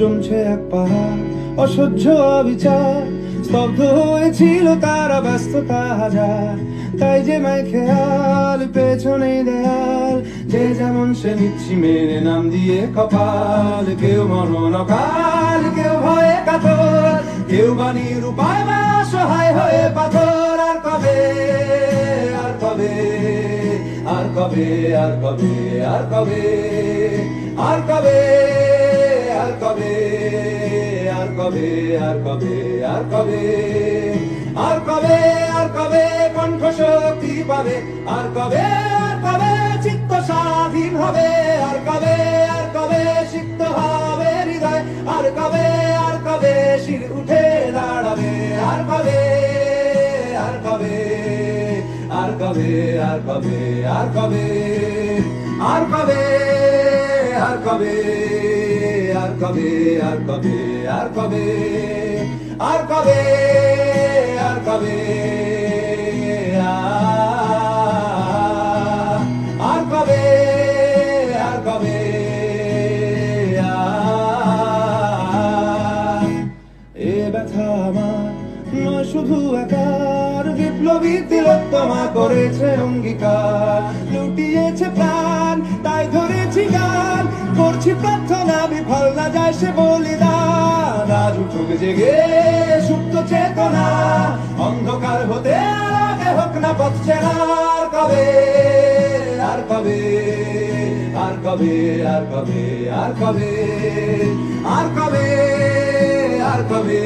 জমছে এক পাহাড় অসহ্য অবিচার, স্তব্ধ হয়েছিল তারা ব্যস্ততা হাজার। তাই যে মাই খেয়াল পেছনে দেয়াল, যে যেমন সে নিচ্ছি মেনে নাম দিয়ে কপাল। কেউ মরণ অকাল, কেউ ভয়ে কাতর, কেউ বাণীর উপায় বা অসহায় হয়ে পাথর। আর কবে, আর কবে, আর কবে, আর কবে, আর কবে, আর কবে, আর কবে, আর কবে, আর কবে, আর কবে, আর কবে, আর কবে কণ্ঠ শক্তি পাবে? আর কবে, আর কবে চিত্ত স্বাধীন হবে? আর কবে, আর কবে সিক্ত হবে হৃদয়? আর কবে, আর কবে শির উঠে দাঁড়াবে? আর কবে, আর কবে, আর কবে, আর কবে, আর কবে, আর কবে, আর কবে, আর কবে, আর কবে, আর কবে, আর কবে, আর কবে, আর কবে, আর কবে, এ ব্যথা আমার নয় শুধু একার, বিপ্লবী তিলোত্তমা করেছে অঙ্গীকার। লুটিয়েছে প্রাণ তাই ধরেছি গান, করছি প্রার্থনা বিফল না যায় সে বলিদান। আজ উঠুক জেগে সুপ্ত চেতনা, অন্ধকার হতে আগে হোক না পথ চেনা। আর কবে, আর কবে, আর কবে, আর কবে, আর কবে, আর কবে, আর কবে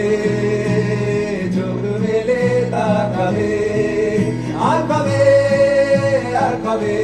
চোখ মেলে তাকাবে? আর কবে, আর কবে,